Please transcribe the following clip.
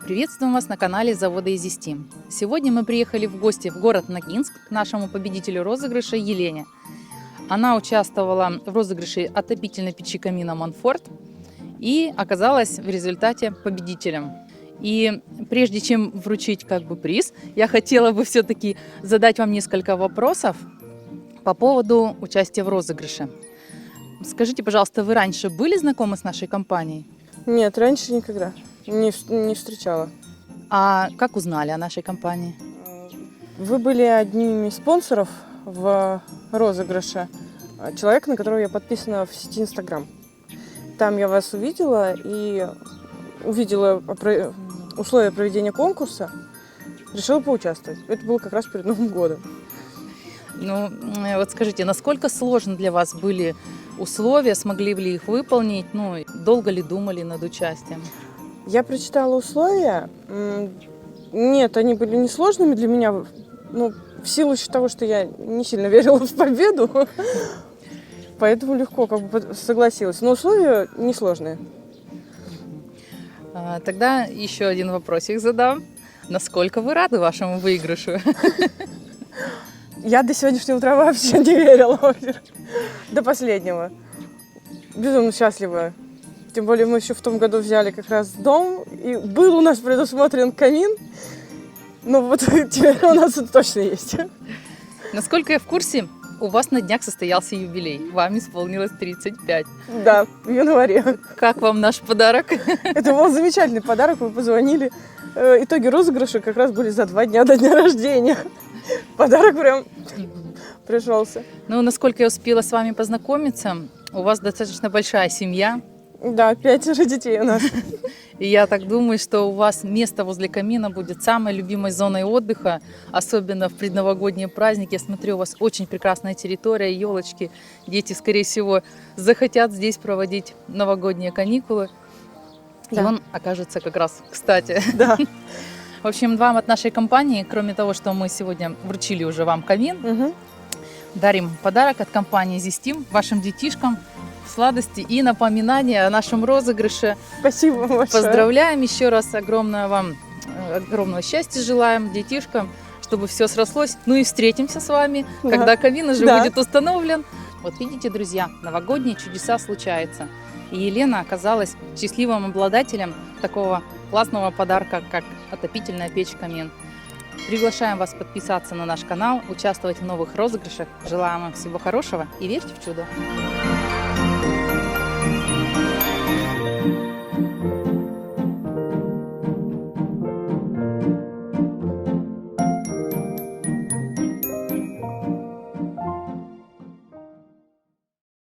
Приветствуем вас на канале завода Изистим. Сегодня мы приехали в гости в город Ногинск к нашему победителю розыгрыша Елене. Она участвовала в розыгрыше отопительной печи камина Монфорт и оказалась в результате победителем. И прежде чем вручить приз, я хотела бы все-таки задать вам несколько вопросов по поводу участия в розыгрыше. Скажите, пожалуйста, вы раньше были знакомы с нашей компанией? Нет, раньше никогда не встречала. А как узнали о нашей компании? Вы были одним из спонсоров в розыгрыше. Человек, на которого я подписана в сети Инстаграм. Там я вас увидела и увидела условия проведения конкурса. Решила поучаствовать. Это было как раз перед Новым годом. Ну, вот скажите, насколько сложны для вас были условия, смогли ли их выполнить, долго ли думали над участием? Я прочитала условия. Нет, они были несложными для меня. В силу того, что я не сильно верила в победу, поэтому легко согласилась. Но условия несложные. Тогда еще один вопросик задам. Насколько вы рады вашему выигрышу? Я до сегодняшнего утра вообще не верила. До последнего. Безумно счастлива. Тем более мы еще в том году взяли как раз дом, и был у нас предусмотрен камин. Но вот теперь у нас это точно есть. Насколько я в курсе, у вас на днях состоялся юбилей. Вам исполнилось 35. Да, в январе. Как вам наш подарок? Это был замечательный подарок. Вы позвонили. Итоги розыгрыша как раз были за 2 дня до дня рождения. Подарок прям пришелся. Насколько я успела с вами познакомиться, у вас достаточно большая семья. Да, 5 детей у нас. И я так думаю, что у вас место возле камина будет самой любимой зоной отдыха, особенно в предновогодние праздники. Я смотрю, у вас очень прекрасная территория, елочки. Дети, скорее всего, захотят здесь проводить новогодние каникулы. Да. И он окажется как раз кстати. Да. В общем, вам от нашей компании, кроме того, что мы сегодня вручили уже вам камин, дарим подарок от компании Изистим вашим детишкам. Сладости и напоминания о нашем розыгрыше. Спасибо большое. Поздравляем еще раз, огромного счастья желаем детишкам, чтобы все срослось. И встретимся с вами, когда камин уже будет установлен. Вот видите, друзья, новогодние чудеса случаются. И Елена оказалась счастливым обладателем такого классного подарка, как отопительная печь камин. Приглашаем вас подписаться на наш канал, участвовать в новых розыгрышах. Желаем вам всего хорошего и верьте в чудо.